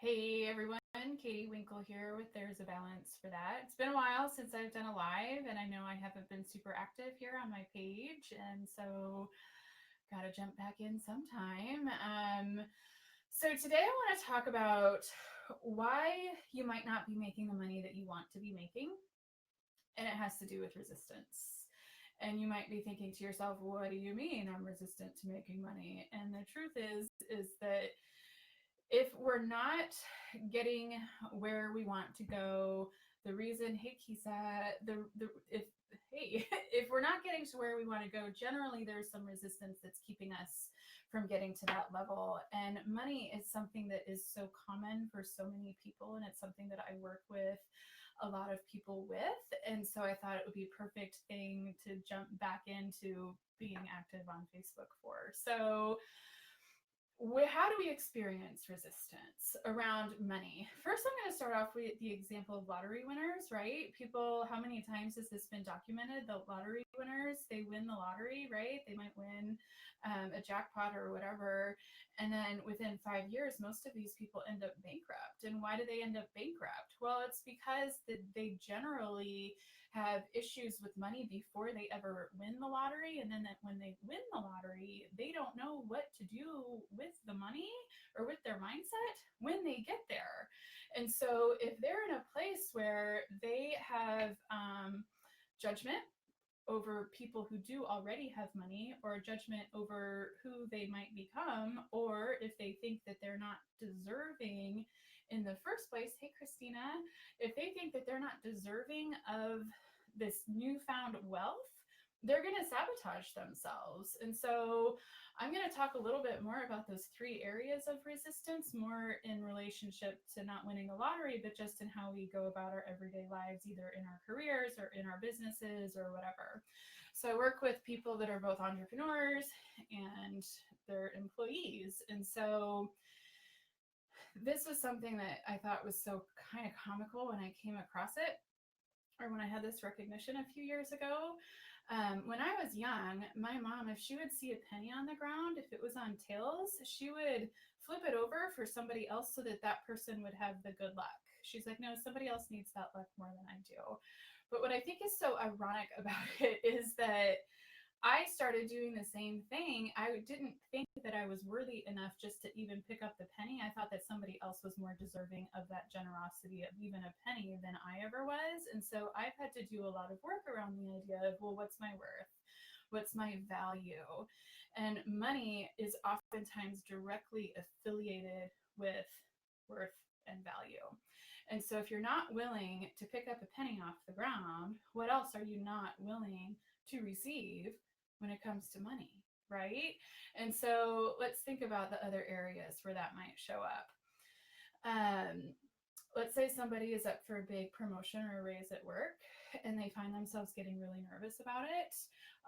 Hey everyone, Katie Winkle here with There's a Balance for That. It's been a while since I've done a live, and I know I haven't been super active here on my page, and so gotta jump back in sometime. So today I want to talk about why you might not be making the money that you want to be making, and it has to do with resistance. And you might be thinking to yourself, what do you mean I'm resistant to making money? And the truth is that if we're not getting where we want to go, the reason, hey Kisa, the if hey, if we're not getting to where we want to go, generally there's some resistance that's keeping us from getting to that level. And money is something that is so common for so many people, and it's something that I work with a lot of people with. And so I thought it would be a perfect thing to jump back into being active on Facebook for. So how do we experience resistance around money? First, I'm going to start off with the example of lottery winners, right? People, how many times has this been documented? The lottery winners, they win the lottery, right? They might win a jackpot or whatever. And then within 5 years, most of these people end up bankrupt. And why do they end up bankrupt? Well, it's because they generally have issues with money before they ever win the lottery. And then that when they win the lottery, they don't know what to do with the money or with their mindset when they get there. And so if they're in a place where they have judgment over people who do already have money, or judgment over who they might become, or if they think that they're not deserving in the first place, hey Christina, if they think that they're not deserving of this newfound wealth, they're going to sabotage themselves. And so I'm going to talk a little bit more about those three areas of resistance, more in relationship to not winning the lottery, but just in how we go about our everyday lives, either in our careers or in our businesses or whatever. So I work with people that are both entrepreneurs and they're employees. And so this was something that I thought was so kind of comical when I came across it, or when I had this recognition a few years ago. When I was young, my mom, if she would see a penny on the ground, if it was on tails, she would flip it over for somebody else so that that person would have the good luck. She's like, no, somebody else needs that luck more than I do. But what I think is so ironic about it is that I started doing the same thing. I didn't think that I was worthy enough just to even pick up the penny. I thought that somebody else was more deserving of that generosity of even a penny than I ever was. And so I've had to do a lot of work around the idea of, well, what's my worth? What's my value? And money is oftentimes directly affiliated with worth and value. And so if you're not willing to pick up a penny off the ground, what else are you not willing to receive when it comes to money, right? And so let's think about the other areas where that might show up. Let's say somebody is up for a big promotion or a raise at work and they find themselves getting really nervous about it.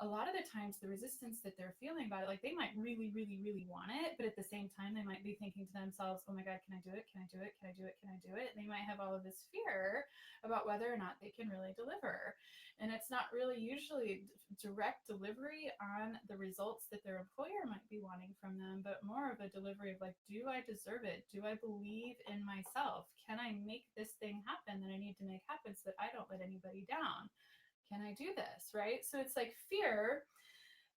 A lot of the times the resistance that they're feeling about it, like they might really, really, really want it, but at the same time they might be thinking to themselves, oh my God, can I do it? Can I do it? Can I do it? Can I do it? And they might have all of this fear about whether or not they can really deliver. And it's not really usually direct delivery on the results that their employer might be wanting from them, but more of a delivery of like, do I deserve it? Do I believe in myself? Can I make this thing happen that I need to make happen so that I don't let anybody down? Can I do this? Right? So it's like fear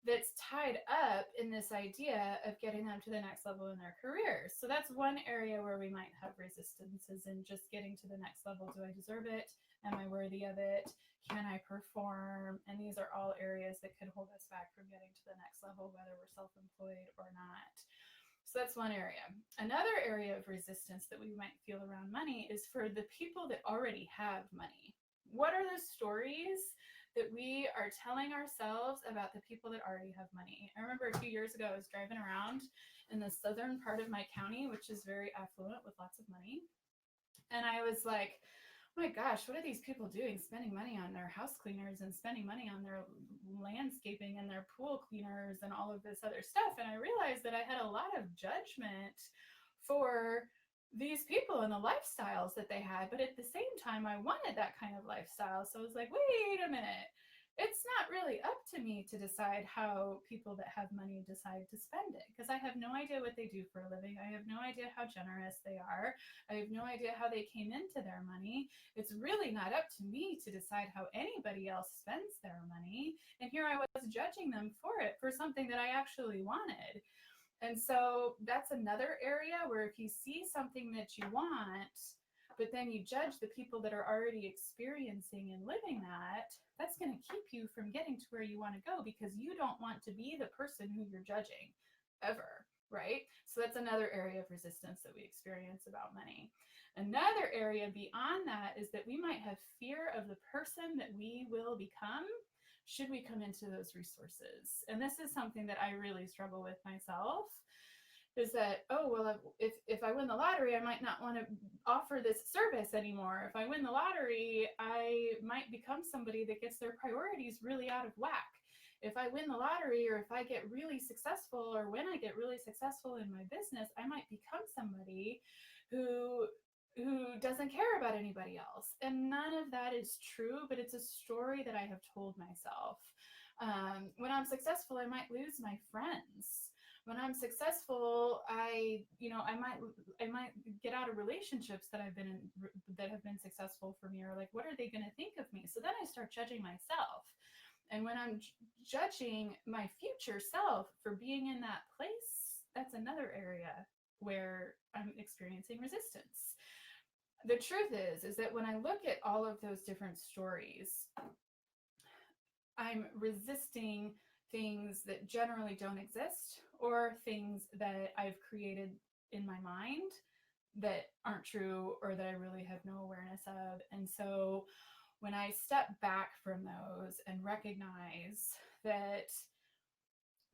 that's tied up in this idea of getting them to the next level in their careers. So that's one area where we might have resistances in just getting to the next level. Do I deserve it? Am I worthy of it? Can I perform? And these are all areas that could hold us back from getting to the next level, whether we're self-employed or not. So that's one area. Another area of resistance that we might feel around money is for the people that already have money. What are the stories that we are telling ourselves about the people that already have money? I remember a few years ago, I was driving around in the southern part of my county, which is very affluent with lots of money. And I was like, oh my gosh, what are these people doing? Spending money on their house cleaners and spending money on their landscaping and their pool cleaners and all of this other stuff. And I realized that I had a lot of judgment for these people and the lifestyles that they had, but at the same time I wanted that kind of lifestyle. So I was like, wait a minute, it's not really up to me to decide how people that have money decide to spend it, because I have no idea what they do for a living. I have no idea how generous they are. I have no idea how they came into their money. It's really not up to me to decide how anybody else spends their money. And here I was judging them for it, for something that I actually wanted. And so that's another area where if you see something that you want, but then you judge the people that are already experiencing and living that, that's going to keep you from getting to where you want to go, because you don't want to be the person who you're judging ever, right? So that's another area of resistance that we experience about money. Another area beyond that is that we might have fear of the person that we will become should we come into those resources. And this is something that I really struggle with myself, is that, oh, well, if I win the lottery, I might not want to offer this service anymore. If I win the lottery, I might become somebody that gets their priorities really out of whack. If I win the lottery, or if I get really successful, or when I get really successful in my business, I might become somebody who doesn't care about anybody else. And none of that is true, but it's a story that I have told myself. When I'm successful, I might lose my friends. When I'm successful, I might get out of relationships that I've been in, that have been successful for me, or like, what are they going to think of me? So then I start judging myself. And when I'm judging my future self for being in that place, that's another area where I'm experiencing resistance. The truth is that when I look at all of those different stories, I'm resisting things that generally don't exist, or things that I've created in my mind that aren't true, or that I really have no awareness of. And so when I step back from those and recognize that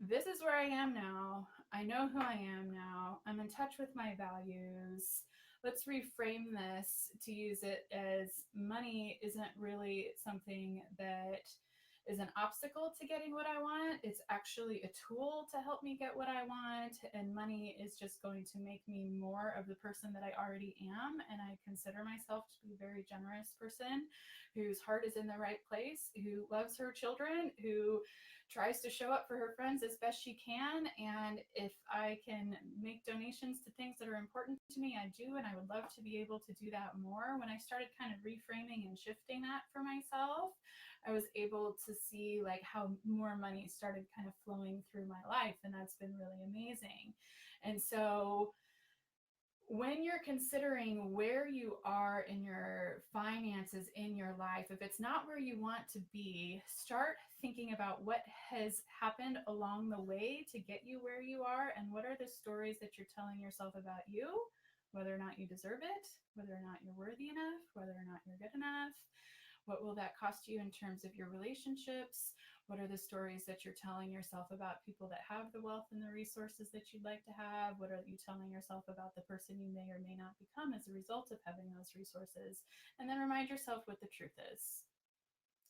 this is where I am now, I know who I am now, I'm in touch with my values. Let's reframe this to use it as money isn't really something that is an obstacle to getting what I want. It's actually a tool to help me get what I want. And money is just going to make me more of the person that I already am. And I consider myself to be a very generous person whose heart is in the right place, who loves her children, who tries to show up for her friends as best she can. And if I can make donations to things that are important to me, I do. And I would love to be able to do that more. When I started kind of reframing and shifting that for myself, I was able to see like how more money started kind of flowing through my life. And that's been really amazing. And so when you're considering where you are in your finances in your life, if it's not where you want to be, start thinking about what has happened along the way to get you where you are, and what are the stories that you're telling yourself about you, whether or not you deserve it, whether or not you're worthy enough, whether or not you're good enough. What will that cost you in terms of your relationships? What are the stories that you're telling yourself about people that have the wealth and the resources that you'd like to have? What are you telling yourself about the person you may or may not become as a result of having those resources? And then remind yourself what the truth is.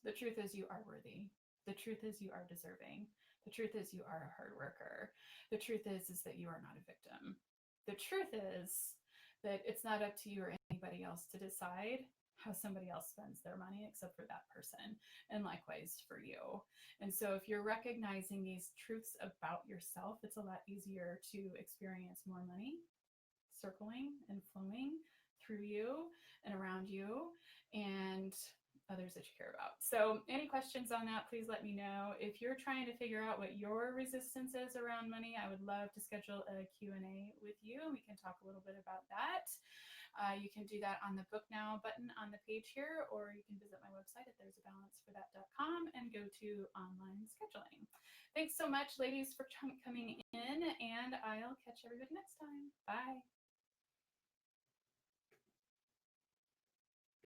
The truth is you are worthy. The truth is you are deserving. The truth is you are a hard worker. The truth is that you are not a victim. The truth is that it's not up to you or anybody else to decide how somebody else spends their money except for that person, and likewise for you. And so if you're recognizing these truths about yourself, it's a lot easier to experience more money circling and flowing through you and around you and others that you care about. So any questions on that, please let me know. If you're trying to figure out what your resistance is around money, I would love to schedule a Q&A with you. We can talk a little bit about that. You can do that on the Book Now button on the page here, or you can visit my website at there'sabalanceforthat.com and go to online scheduling. Thanks so much, ladies, for coming in, and I'll catch everybody next time. Bye.